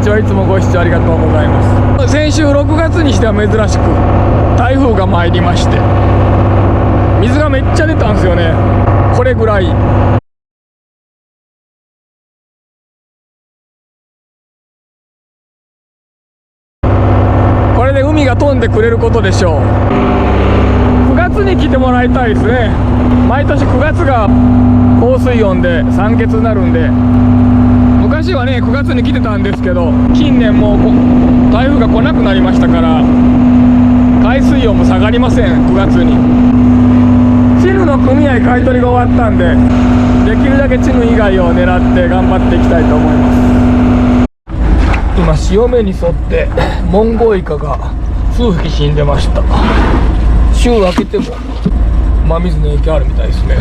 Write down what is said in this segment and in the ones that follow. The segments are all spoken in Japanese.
ちはいつもご視聴ありがとうございます。先週6月にしては珍しく台風が参りまして、水がめっちゃ出たんですよね。これぐらい。これで海が飛んでくれることでしょう。9月に来てもらいたいですね。毎年9月が高水温で酸欠になるんで、昔はね9月に来てたんですけど、近年もう台風が来なくなりましたから海水温も下がりません。9月にチヌの組合買い取りが終わったんで、できるだけチヌ以外を狙って頑張っていきたいと思います。今潮目に沿ってモンゴウイカが数匹死んでました。週明けても真水の影響あるみたいですね。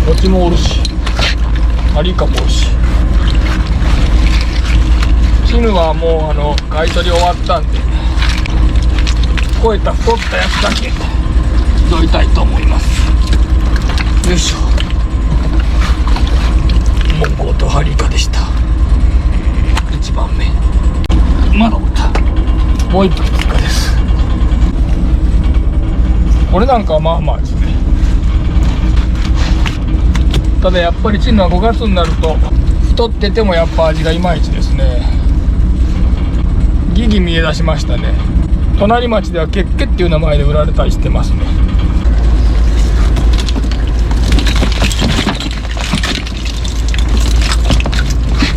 こっちもおるし、アリカもおるし。チヌはもう買い取り終わったんで、超えた太ったやつだけ取りたいと思います。よいしょ。モンゴウとハリカでした。1番目まだおった。もう1分追加です。これなんかはまあまあですね。ただやっぱりチヌは5月になると太っててもやっぱ味がいまいちですね。ギギ見え出しましたね。隣町ではケッケっていう名前で売られたりしてますね。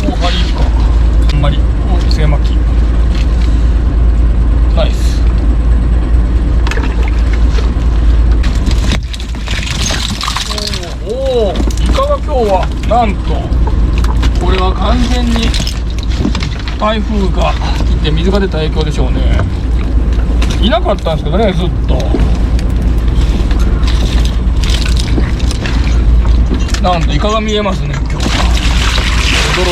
おハリかあんまりお背巻きナイス。おおイカが今日はなんと、これは完全に台風が来て水が出た影響でしょうね。いなかったんですけどね、ずっと。なんとイカが見えますね、今日は。驚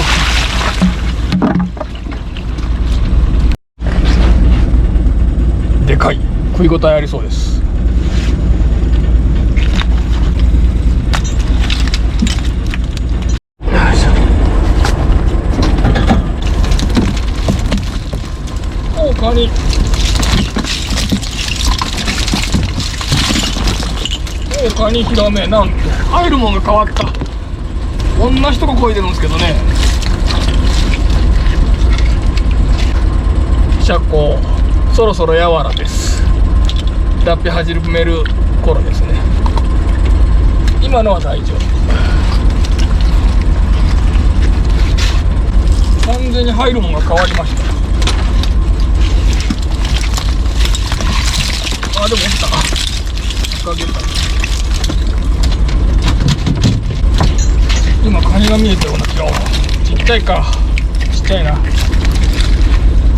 き。でかい。食い応えありそうです。おカニ。カニヒラメ。なんと入るもんが変わった。こんな人が漕いでるんですけどね。シャコそろそろやわらです。脱皮始める頃ですね。今のは大丈夫。完全に入るもんが変わりました。あ、でも落ちた。かけた。今カニが見えたような気が。ちっちゃいか。ちっちゃいな。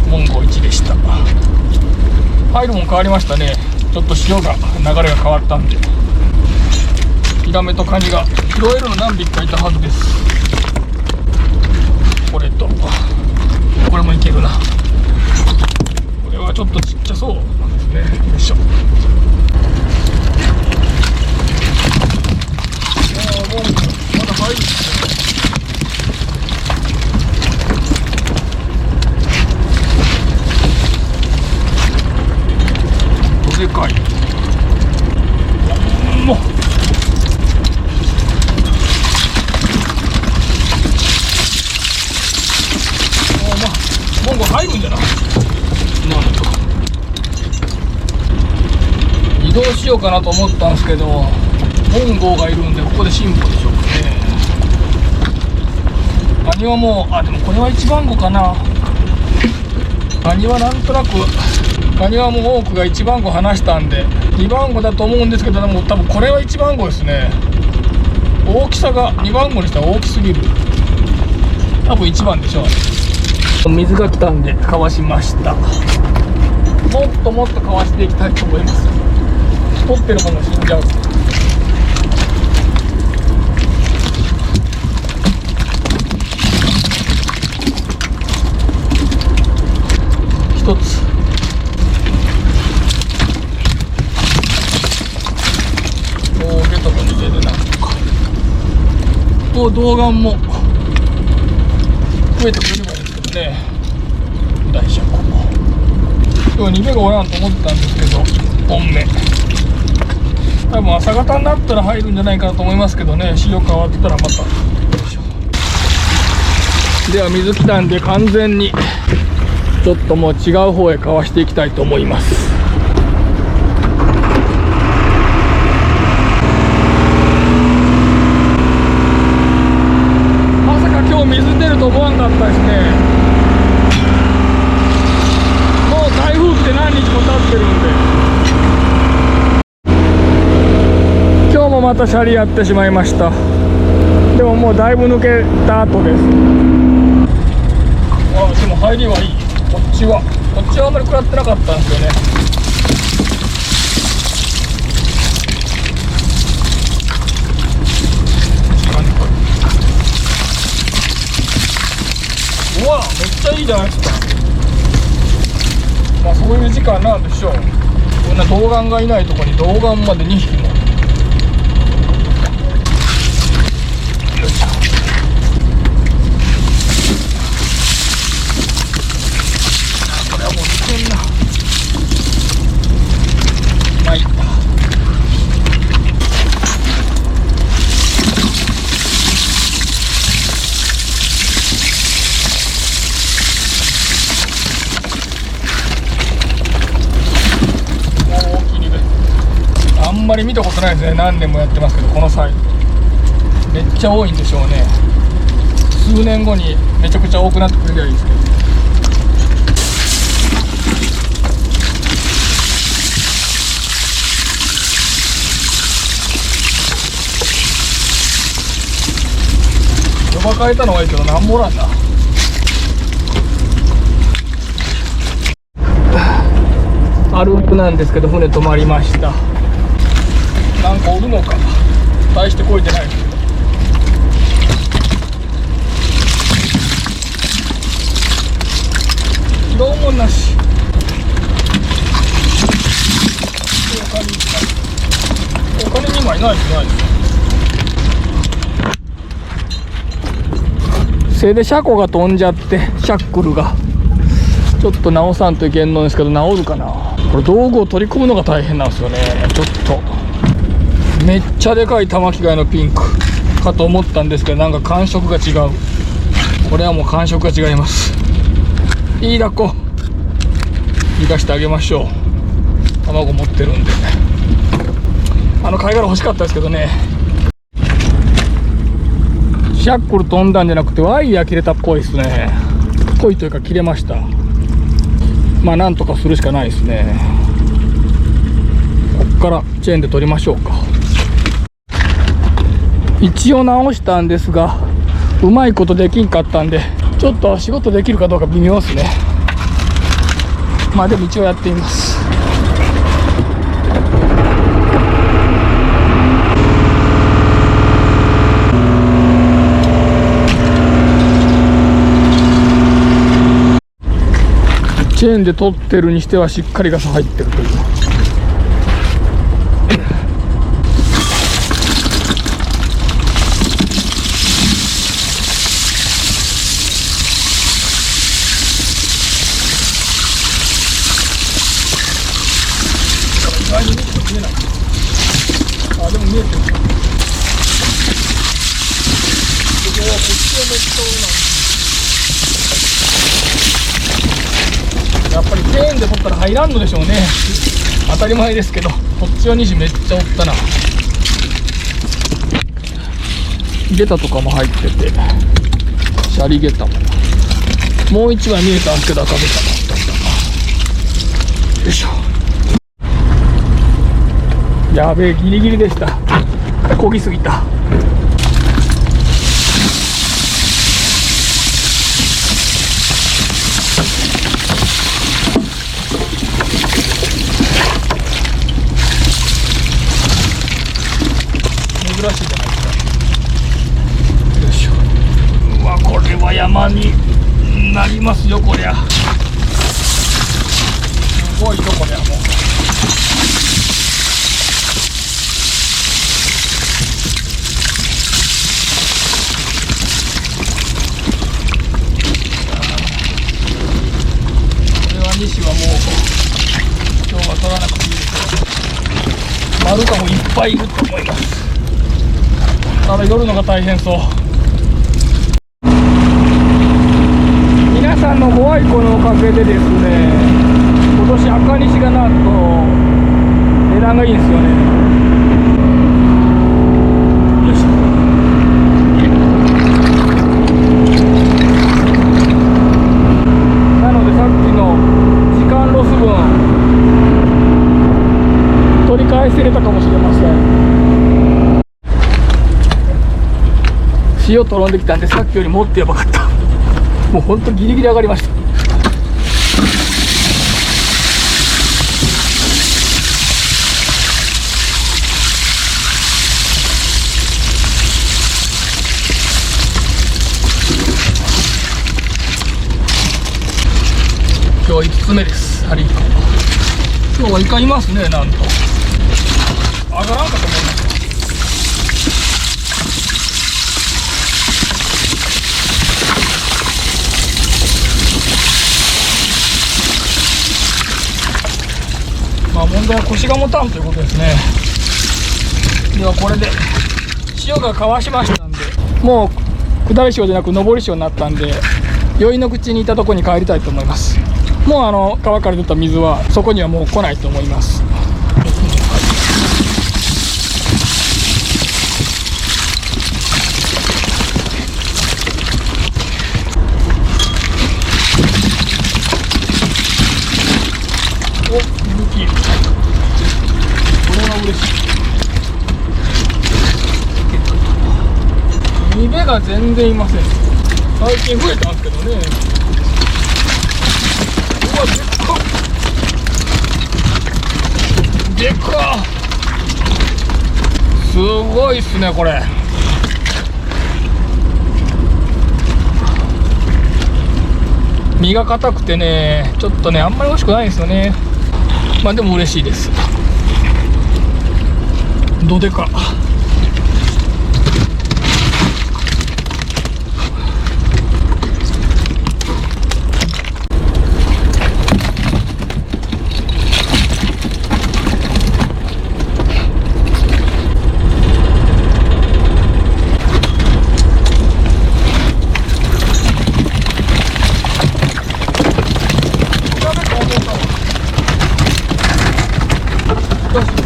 モンゴウ1でした。入るもん変わりましたね。ちょっと潮が流れが変わったんで、ヒラメとカニが拾えるの何匹かいたはずです。これとこれもいけるな。これはちょっとちっちゃそうなんですね。よいしょ。モンゴウまだ入るんですね。でかい。もうモンゴウ入るんじゃない。なんと移動しようかなと思ったんですけど、モンゴウがいるんでここで辛抱でしょうかね。カニはもう、あ、でもこれは1番5かな。カニはなんとなく、カニはもう多くが1番5離したんで2番5だと思うんですけど、でも多分これは1番5ですね。大きさが2番5にしたら大きすぎる。多分1番でしょうね。水が来たんでかわしました。もっともっとかわしていきたいと思います。取ってるもの死んじゃう。動画も増えてくれればいいんですけどね。大車庫今日2名がおらんと思ってたんですけど、本命多分朝方になったら入るんじゃないかなと思いますけどね。仕様変わってたらまた。では水来たんで完全にちょっともう違う方へかわしていきたいと思います。まさか今日水出ると思わんかったですね。もう台風って何日も経ってるんで、今日もまたシャリやってしまいました。でももうだいぶ抜けた後です。あ、でも入りはいい。こっちはあんまり食らってなかったんですよね。うわ、めっちゃいいじゃないですか。まあそういう時間なんでしょう。こんな童顔がいないところに童顔まで2匹も。あんまり見たことないですね。何年もやってますけど、このサイズめっちゃ多いんでしょうね。数年後にめちゃくちゃ多くなってくれりゃいいですけど。呼ば変えたのはいいけどなんもおらんな。アルプなんですけど、船止まりました。なんかおるのか、大してこいてないけど。拾うもんなし。お金2枚ないしないです。せいで車庫が飛んじゃって、シャックルがちょっと直さんといけんのですけど、直るかな。これ道具を取り込むのが大変なんですよね。ちょっとめっちゃでかい玉木貝のピンクかと思ったんですけど、なんか感触が違う。これはもう感触が違います。いいだっこ行かしてあげましょう。卵持ってるんで。貝殻欲しかったですけどね。シャックル飛んだんじゃなくてワイヤー切れたっぽいですね。ぽいというか切れました。まあなんとかするしかないですね。こっからチェーンで取りましょうか。一応直したんですが、うまいことできんかったんで、ちょっと仕事できるかどうか微妙ですね。まあでも一応やってみます。チェーンで取ってるにしてはしっかりガス入ってるという。見えない。あ、でも見えてる。こっちはめっちゃ多いな。やっぱりチェーンで取ったら入らんのでしょうね。当たり前ですけど、こっちは西めっちゃおったな。ゲタとかも入ってて、シャリゲタももう一枚見えたんですけど、赤ゲタもあった。よいしょ。やべえ、ギリギリでした。漕ぎすぎた。珍しいじゃないですか。よいしょ。うわ、これは山になりますよ、こりゃ。すごいとこりゃもう。ルカもいっぱいいると思います。ただ夜のが大変そう。皆さんのご愛顧のおかげでですね、今年赤西がなんと値段がいいんですよね。よいしょ。なのでさっきの時間ロス分取り返せれたかもしれません。潮とろんできたんで、さっきよりもっとやばかった。もうほんとギリギリ上がりました。今日5つ目です。ハリイカ。今日はイカいますね。なんと上がらんかと思います。まあ問題は腰が持たんということですね。ではこれで潮がかわしましたんで、もう下り潮じゃなく上り潮になったんで、酔いの口にいたところに帰りたいと思います。もう川から出た水はそこにはもう来ないと思います。お、勇気。これは嬉しい。ニベが全然いません。最近増えたんですけどね。うわ、でっかっ。でっかっ。すごいっすね、これ。身が硬くてね、ちょっとね、あんまり美味しくないんですよね。まあでも嬉しいです。どでか。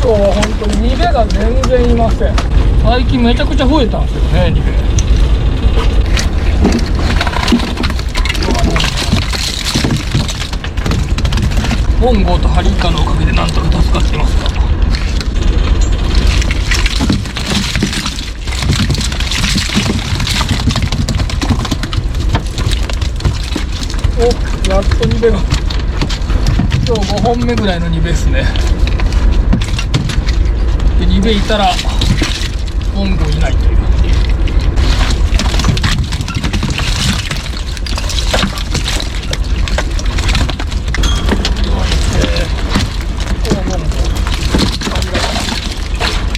今日は本当にニベが全然いません。最近めちゃくちゃ増えたんですよね、ニベ。モンゴーとハリイカのおかげでなんとか助かってますが、お、やっとニベが。今日5本目ぐらいのニベですね。でニベいたらモンゴーいないという。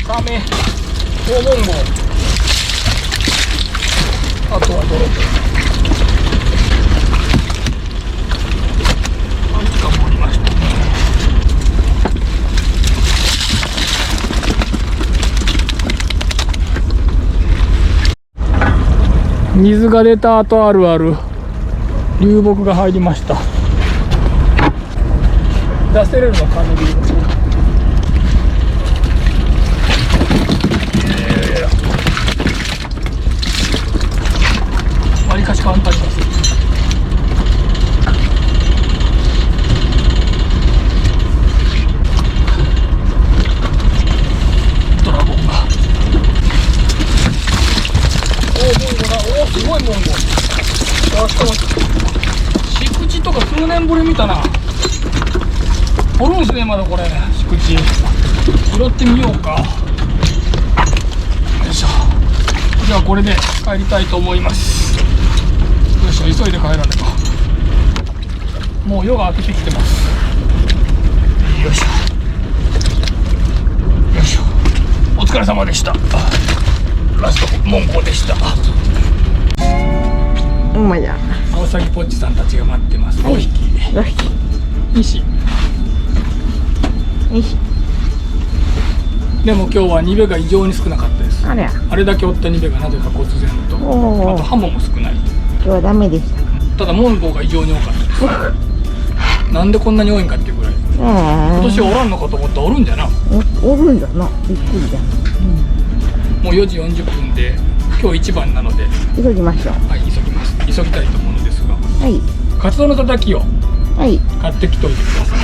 カメ、モンゴー、あとはドロップ。水が出た後あるある流木が入りました。出せれるのかね、流木。わりかし簡単に出せる。ドラゴンが、すごいモンゴー。あ、しかもしくじとか数年ぶり見たな。おるんすね、まだこれ。しくじ拾ってみようか。よいしょ。じゃあこれで帰りたいと思います。よいしょ、急いで帰らねば。もう夜が明けてきてます。よいしょよいしょ。お疲れ様でした。ラストモンゴーでした。うまいや。アオサギポッチさんたちが待ってます。5匹。5匹。石。よし。でも今日はニベが異常に少なかったです。あれや。あれだけおったニベがなぜか忽然と、あとハモも少ない。今日はダメでした。ただモンゴウが異常に多かったです。なんでこんなに多いんかっていうぐらい。今年おらんのかと思ったらおるんじゃな。おるんだな。びっくりだ。もう4時40分で今日一番なので急ぎましょう。はい、急ぎます。急ぎたいと思うのですが、はい。カツオのたたきをはい。買ってきておいてくださ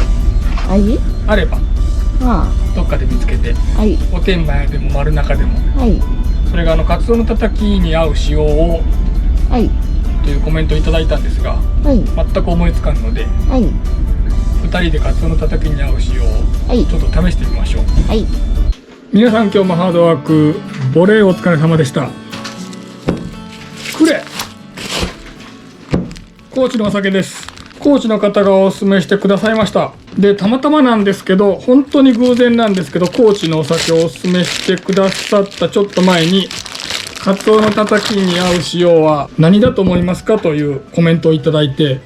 い。はい。あればあどっかで見つけて、あ。はい。お天満屋でも丸中でも、はい。それがカツオのたたきに合う塩をはい。というコメントをいただいたんですが、はい。全く思いつかんので、はい。 2人でカツオのたたきに合う塩をはいちょっと試してみましょう。はい。皆さん今日もハードワークボレーお疲れ様でした。くれ高知のお酒です。高知の方がおすすめしてくださいました。でたまたまなんですけど、本当に偶然なんですけど、高知のお酒をおすすめしてくださったちょっと前に、カツオのたたきに合う塩は何だと思いますかというコメントをいただいて、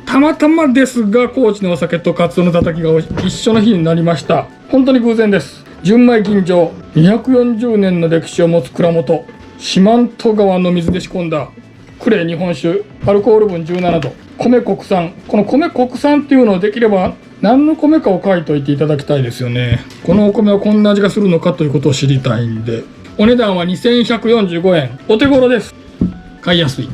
たまたまですが高知のお酒とカツオのたたきが一緒の日になりました。本当に偶然です。純米吟醸240年の歴史を持つ蔵元四万十川の水で仕込んだ呉日本酒、アルコール分17度、米国産。この米国産っていうのをできれば何の米かを書いといていただきたいですよね。このお米はこんな味がするのかということを知りたいんで。お値段は2145円。お手頃です。買いやすい。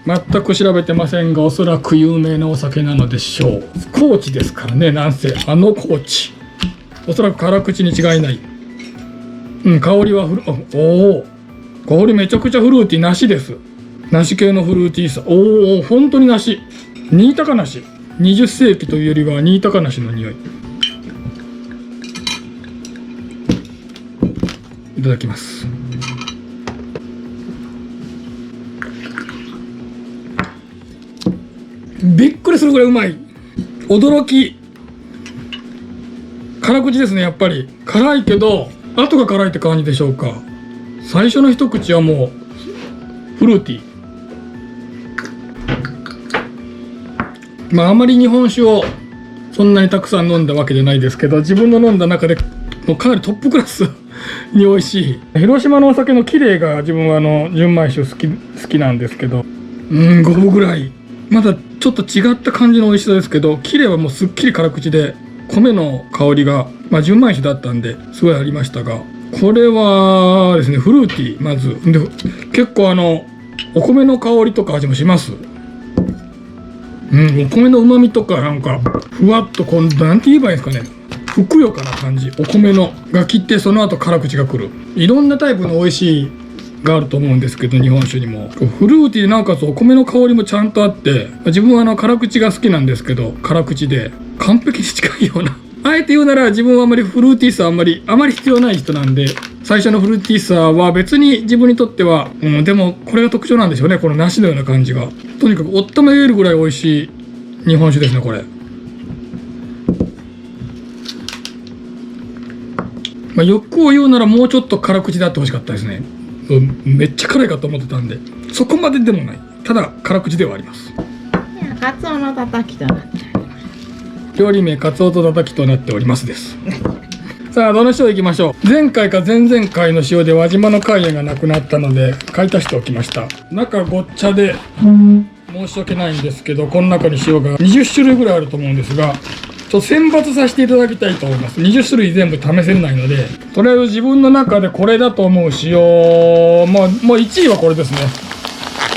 全く調べてませんが、おそらく有名なお酒なのでしょう。高知ですからね、なんせ高知。おそらく辛口に違いない。香りは香りめちゃくちゃフルーティー。梨です。梨系のフルーティーさ。本当に梨。新高梨。20世紀というよりは新高梨の匂い。いただきます。びっくりするぐらいうまい。驚き。辛口ですね。やっぱり辛いけど後が辛いって感じでしょうか。最初の一口はもうフルーティー。あまり日本酒をそんなにたくさん飲んだわけじゃないですけど、自分の飲んだ中でもうかなりトップクラスに美味しい。広島のお酒の綺麗が自分は純米酒好きなんですけど、5分ぐらいまだちょっと違った感じの美味しさですけど、綺麗はもうすっきり辛口で、米の香りが純米酒だったんですごいありましたが、これはですねフルーティー。まずで結構お米の香りとか味もします。お米の旨味とかなんかふわっとなんて言えばいいんですかね、ふくよかな感じ。お米のがきってその後辛口が来る。いろんなタイプの美味しいがあると思うんですけど、日本酒にもフルーティーでなおかつお米の香りもちゃんとあって、自分は辛口が好きなんですけど、辛口で完璧に近いような。あえて言うなら自分はあまりフルーティーさあまり必要ない人なんで、最初のフルーティーさは別に自分にとっては、でもこれが特徴なんでしょうね。この梨のような感じがとにかくおったまげるぐらい美味しい日本酒ですね。これ欲を言うならもうちょっと辛口であってほしかったですね。めっちゃ辛いかと思ってたんで、そこまででもない。ただ辛口ではあります。カツオのたたきとなっております。料理名カツオとたたきとなっておりますですさあどの塩いきましょう。前回か前々回の塩で輪島の海塩がなくなったので買い足しておきました。中ごっちゃで申し訳ないんですけど、この中に塩が20種類ぐらいあると思うんですが、選抜させていただきたいと思います。20種類全部試せないので、とりあえず自分の中でこれだと思う塩、もう1位はこれですね。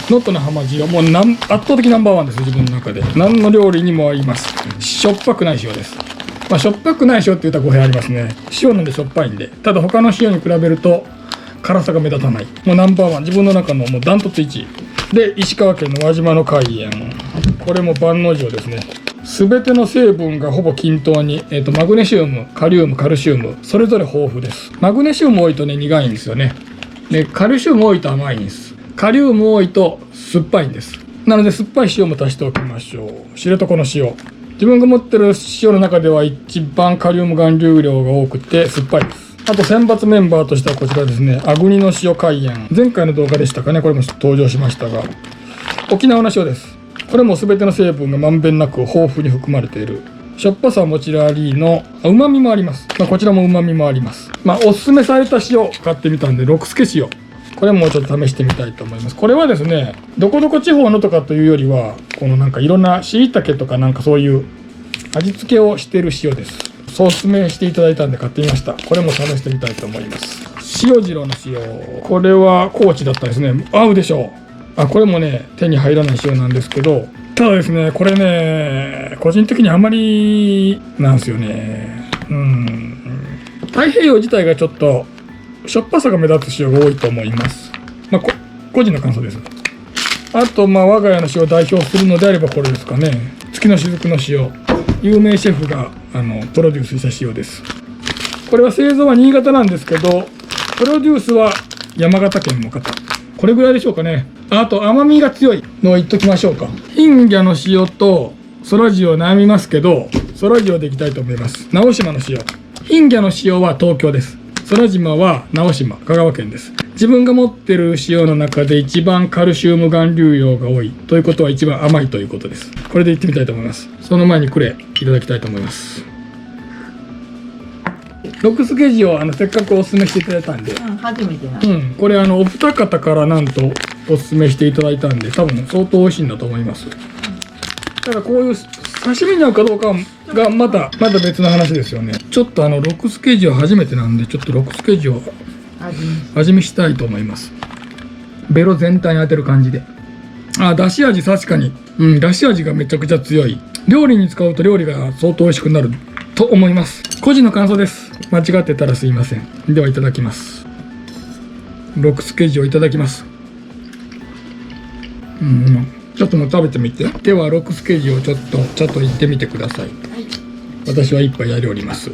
能登の浜塩、もう圧倒的ナンバーワンです。自分の中で何の料理にも合います。しょっぱくない塩です。しょっぱくない塩って言ったら語弊ありますね。塩なんでしょっぱいんで。ただ他の塩に比べると辛さが目立たない。もうナンバーワン、自分の中のもうダントツ1位で、石川県の輪島の海塩、これも万能塩ですね。全ての成分がほぼ均等に、マグネシウム、カリウム、カルシウムそれぞれ豊富です。マグネシウム多いとね苦いんですよね。でカルシウム多いと甘いんです。カリウム多いと酸っぱいんです。なので酸っぱい塩も足しておきましょう。知床の塩、自分が持ってる塩の中では一番カリウム含有量が多くて酸っぱいです。あと選抜メンバーとしてはこちらですね。粟国の塩海塩、前回の動画でしたかね、これも登場しましたが、沖縄の塩です。これも全ての成分がまんべんなく豊富に含まれているしょっぱさはもちろんありのうまみもあります。こちらもうまみもあります。おすすめされた塩買ってみたんで、六助塩、これもちょっと試してみたいと思います。これはですね、どこどこ地方のとかというよりは、このなんかいろんなしいたけとかなんかそういう味付けをしてる塩です。そうおすすめしていただいたんで買ってみました。これも試してみたいと思います。塩次郎の塩、これは高知だったですね。合うでしょう。これもね、手に入らない塩なんですけど、ただですね、これね、個人的にあまりなんですよね。太平洋自体がちょっとしょっぱさが目立つ塩が多いと思います。個人の感想です。あと我が家の塩を代表するのであればこれですかね。月の雫の塩、有名シェフがプロデュースした塩です。これは製造は新潟なんですけど、プロデュースは山形県の方。これぐらいでしょうかね。あと甘みが強いのを言っときましょうか。ヒンギャの塩とそらジオ悩みますけど、そらジオでいきたいと思います。直島の塩。ヒンギャの塩は東京です。空島は直島、香川県です。自分が持ってる塩の中で一番カルシウム含有量が多いということは一番甘いということです。これでいってみたいと思います。その前にクレいただきたいと思います。六助塩をせっかくおすすめしていただいたんで、初めてな。これお二方からなんとおすすめしていただいたんで、多分相当美味しいんだと思います。ただこういう刺身に合うかどうかがまた別の話ですよね。ちょっと六助塩初めてなんで、ちょっと六助塩味見したいと思います。ベロ全体に当てる感じで。だし味確かに、だし味がめちゃくちゃ強い。料理に使うと料理が相当美味しくなると思います。個人の感想です。間違ってたらすいません。ではいただきます。六助塩いただきます。ちょっともう食べてみて。では六助塩をちょっといってみてください。私は一杯やりおります。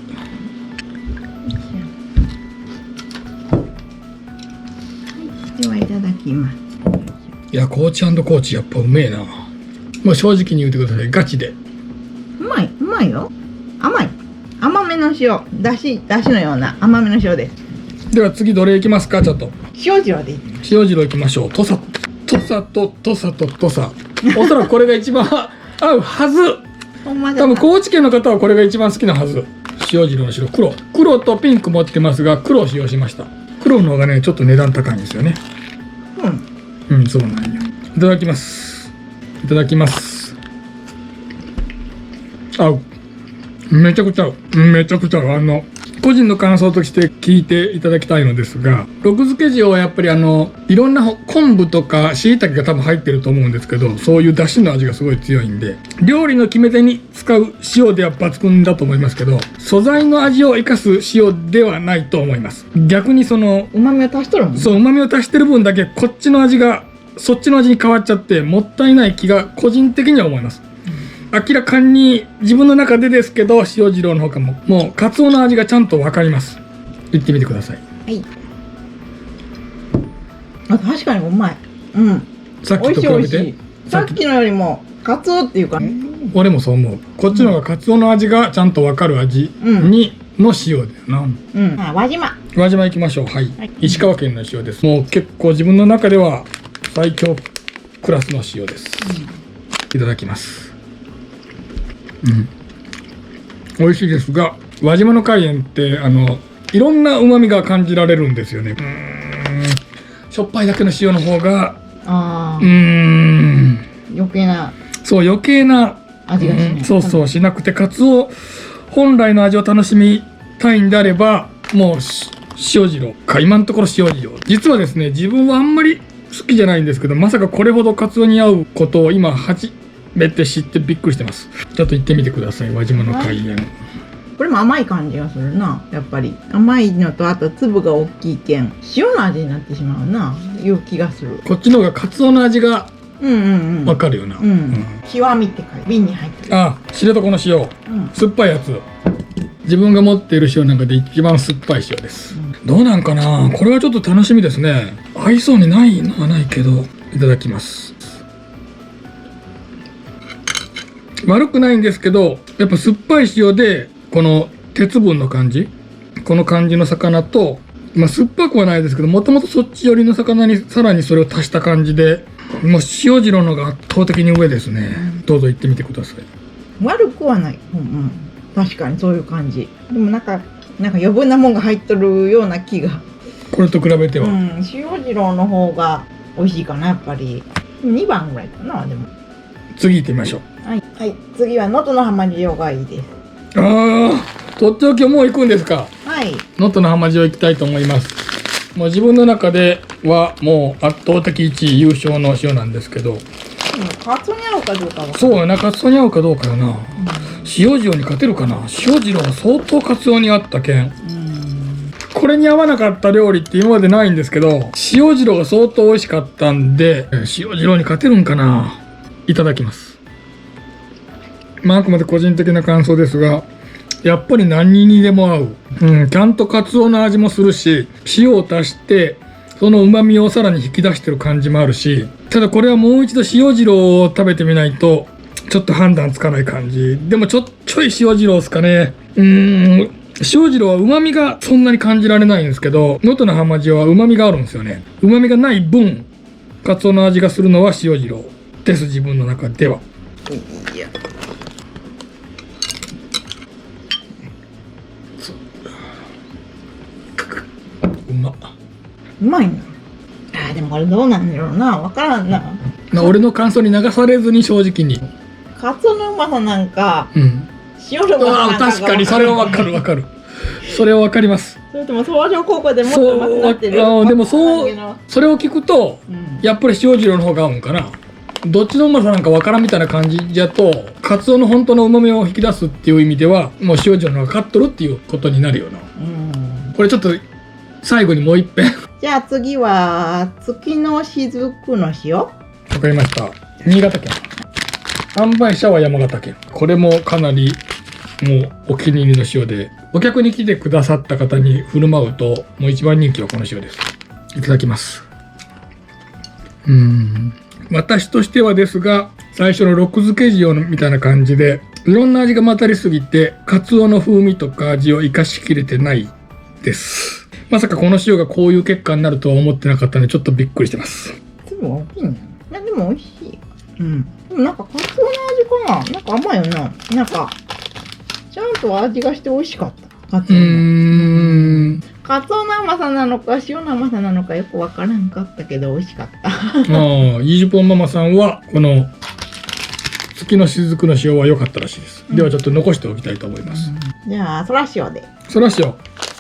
ではいただきます。いや、高知&高知やっぱうめえな。もう正直に言ってください。ガチで。うまいよ。甘めの塩、だしのような甘めの塩です。では次どれいきますか。ちょっと塩塩でいい。塩汁いきましょう。土佐。おそらくこれが一番合うはず。ほんまだ。多分高知県の方はこれが一番好きなはず。塩汁の白、黒とピンク持ってますが、黒を使用しました。黒の方がねちょっと値段高いんですよね。そうなんよ。いただきます。合う。めちゃくちゃ合う。個人の感想として聞いていただきたいのですが、六助塩はやっぱりいろんな昆布とか椎茸が多分入ってると思うんですけど、そういう出汁の味がすごい強いんで、料理の決め手に使う塩では抜群だと思いますけど、素材の味を生かす塩ではないと思います。逆にうまみを足しとるもんね。そう、うまみを足してる分だけこっちの味がそっちの味に変わっちゃってもったいない気が個人的には思います。明らかに自分の中でですけど、塩次郎の他ももうカツオの味がちゃんと分かります。いってみてください。はい。確かにうまい。さっきと比べて。さっきのよりもカツオっていうか、俺もそう思う。こっちの方がカツオの味がちゃんと分かる味の塩だよな。輪島行きましょう。はい。石川県の塩です。もう結構自分の中では最強クラスの塩です。いただきます。美味しいですが、輪島の海塩っていろんな旨味が感じられるんですよね。しょっぱいだけの塩の方が余計な味がしない。しなくて、カツオ本来の味を楽しみたいんであれば、もう塩次郎か。今のところ塩次郎。実はですね、自分はあんまり好きじゃないんですけど、まさかこれほどカツオに合うことを今初めて知ってびっくりしてます。ちょっと行ってみてください。輪島の海塩。これも甘い感じがするな。やっぱり甘いのと、あと粒が大きいけん塩の味になってしまうな、いう気がする。こっちの方がカツオの味がわかるよな。極みって書いて瓶に入ってる。知床の塩、酸っぱいやつ。自分が持っている塩の中で一番酸っぱい塩です。どうなんかな。これはちょっと楽しみですね。合いそうにないのはないけど、いただきます。悪くないんですけど、やっぱ酸っぱい塩でこの鉄分の感じ、この感じの魚と、酸っぱくはないですけど、もともとそっち寄りの魚にさらにそれを足した感じで、もう塩次郎のが圧倒的に上ですね。どうぞ行ってみてください。悪くはない。うんうん。確かにそういう感じ。でもなんか余分なもんが入っとるような気が。これと比べては。うん、塩次郎の方が美味しいかな、やっぱり。2番ぐらいかな、でも。次行ってみましょう。はい。はい。次は能登の浜塩がいいです。ああ、とっておきをもう行くんですか。はい。能登の浜塩行きたいと思います。もう自分の中ではもう圧倒的1位優勝の塩なんですけど。カツオに合うかどうかは。そうやな、カツオに合うかどうかよな。塩塩に勝てるかな。塩塩は相当カツオに合ったけん。これに合わなかった料理って今までないんですけど、塩塩が相当美味しかったんで、塩塩に勝てるんかな。いただきます。まああくまで個人的な感想ですが、やっぱり何にでも合う。ちゃんとカツオの味もするし、塩を足してその旨味をさらに引き出してる感じもあるし、ただこれはもう一度塩汁を食べてみないとちょっと判断つかない感じ。でもちょい塩汁ですかね。塩汁は旨味がそんなに感じられないんですけど、能登の浜塩は旨味があるんですよね。旨味がない分カツオの味がするのは塩汁です、自分の中では。いや、うまいな。でもこれどうなんだろうな、わからんな。俺の感想に流されずに正直に。カツオのうまさなんか、塩のうまさなんか確かにそれはわかる。それはわかります。それとも相乗効果でもっとうまくなってる。でもそれを聞くと、やっぱり塩汁の方が合うんかな。どっちのうまさなんかわからんみたいな感じじゃと、カツオの本当のうまみを引き出すっていう意味ではもう塩汁の方が勝っとるっていうことになるよな。これちょっと最後にもう一遍。じゃあ次は月の雫の塩。わかりました。新潟県。販売者は山形県。これもかなりもうお気に入りの塩で、お客に来てくださった方に振る舞うともう一番人気はこの塩です。いただきます。私としてはですが、最初の6漬け塩みたいな感じでいろんな味が混ざりすぎてカツオの風味とか味を生かしきれてないです。まさかこの塩がこういう結果になるとは思ってなかったのでちょっとびっくりしてます。粒大きいね。でも美味しい。でもなんかカツオの味かな。なんか甘いよな。なんかちゃんと味がして美味しかった。カツオの。カツオの甘さなのか塩の甘さなのかよくわからんかったけど美味しかった。イージュポンママさんはこの月の雫の塩は良かったらしいです。ではちょっと残しておきたいと思います。じゃあそら塩で。そら塩。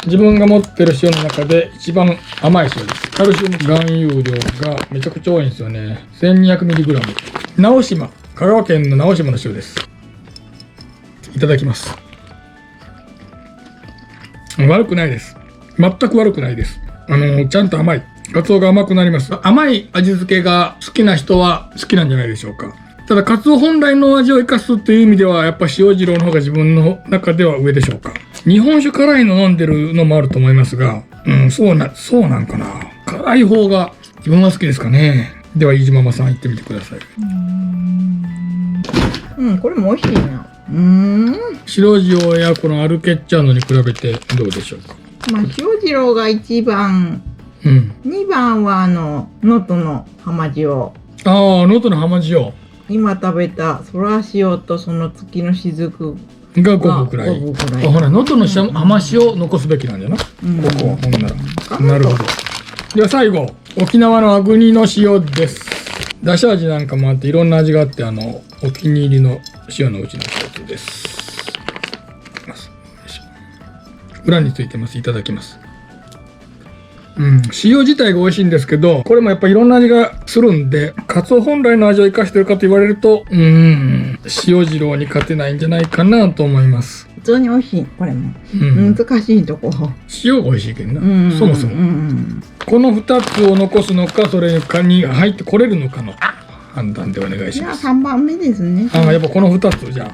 自分が持ってる塩の中で一番甘い塩です。カルシウム含有量がめちゃくちゃ多いんですよね。1200mg。直島、香川県の直島の塩です。いただきます。悪くないです。全く悪くないです。ちゃんと甘い。カツオが甘くなります。甘い味付けが好きな人は好きなんじゃないでしょうか。ただカツオ本来の味を生かすという意味ではやっぱ塩汁の方が自分の中では上でしょうか。日本酒辛いの飲んでるのもあると思いますが、そうなんかな。辛い方が自分は好きですかね。では飯島ママさん行ってみてください。これも美味しいな。白塩やこのアルケッチャーノに比べてどうでしょうか。塩汁が1番、2番は能登の浜塩。能登の浜塩。今食べたそら塩とその月の雫が5分くらい。ほら能登の浜塩残すべきなんじゃな。ここはほんなら。なるほど。では最後沖縄のアグニの塩です。だし味なんかもあっていろんな味があってお気に入りの塩のうちの一つです。裏についてます。いただきます。塩自体が美味しいんですけど、これもやっぱいろんな味がするんで、カツオ本来の味を生かしてるかと言われると、塩次郎に勝てないんじゃないかなと思います。普通に美味しい。これも、難しいとこ。塩が美味しいけどな、そもそも。この2つを残すのか、それに入ってこれるのかの判断でお願いします。じゃあ3番目ですね。やっぱこの2つじゃあ、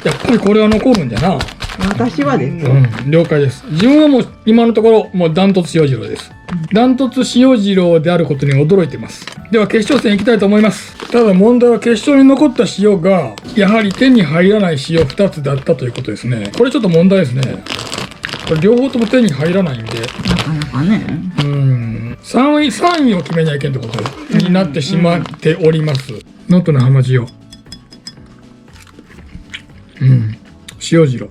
やっぱりこれは残るんじゃな。私はですよ。了解です。自分はもう今のところもうダントツ塩次郎です。ダントツ塩次郎であることに驚いてます。では決勝戦行きたいと思います。ただ問題は決勝に残った塩がやはり手に入らない塩2つだったということですね。これちょっと問題ですね。これ両方とも手に入らないんで、なかなかね。3位を決めにゃいけんってことになってしまっております。能登の浜塩。うん、塩汁。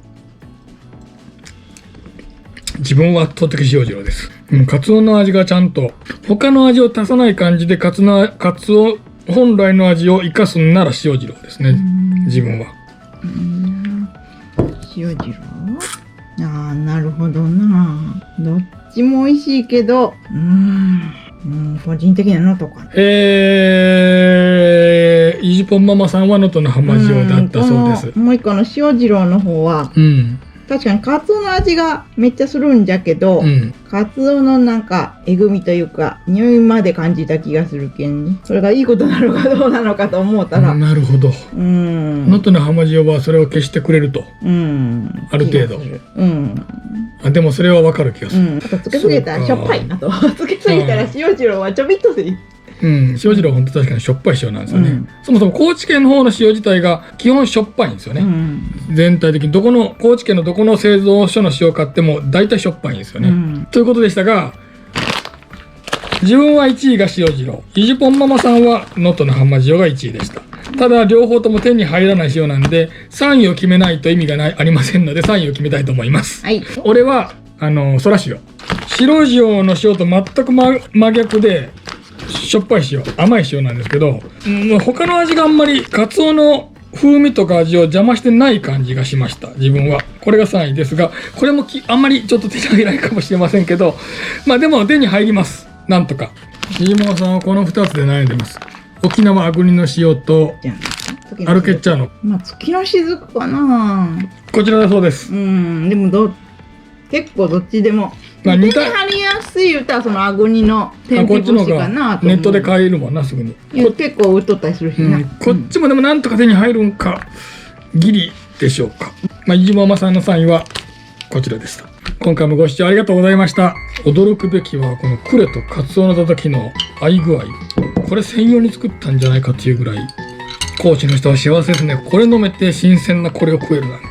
自分は圧倒的塩汁です。カツオの味がちゃんと他の味を足さない感じでカツオ本来の味を生かすんなら塩汁ですね。自分は。塩汁？ああ、なるほどな。どっちも美味しいけど、個人的なのとか。イジポンママさんは能登の浜塩だったそうです。もう一個の塩汁の方は、確かにカツオの味がめっちゃするんじゃけど、カツオのなんかえぐみというか匂いまで感じた気がするけんね。それがいいことなのかどうなのかと思ったら、なるほど。能登の浜塩はそれを消してくれると、ある程度。でもそれはわかる気がする。あとつけすぎたらしょっぱいなと。つけすぎたら塩汁はちょびっとでいい。塩汁は本当確かにしょっぱい塩なんですよね。そもそも高知県の方の塩自体が基本しょっぱいんですよね。全体的に高知県のどこの製造所の塩を買っても大体しょっぱいんですよね。ということでしたが、自分は1位が塩汁、イジポンママさんは能登の浜塩が1位でした。ただ両方とも手に入らない塩なんで3位を決めないと意味がありませんので3位を決めたいと思います。俺はそら塩、白塩の塩と全く真逆でしょっぱい塩、甘い塩なんですけど、他の味があんまりカツオの風味とか味を邪魔してない感じがしました。自分はこれが3位ですが、これもあんまりちょっと手に入らないかもしれませんけど、でも手に入ります。なんとか。飯島さんはこの2つで悩んでます。沖縄あぐりの塩とアルケッチャーノ。月の雫かな。こちらだそうです。でも結構どっちでも手に入りやすい歌はそのあぐりの天日干しかなと思う。ネットで買えるもんな、すぐに。結構売っとったりするしな。こっちもでもなんとか手に入るんかギリでしょうか。飯島ママさんの3位はこちらでした。今回もご視聴ありがとうございました。驚くべきはこのクレとカツオのたたきの合い具合。これ専用に作ったんじゃないかっていうぐらい高知の人は幸せですね。これ飲めて新鮮なこれを食えるなんて。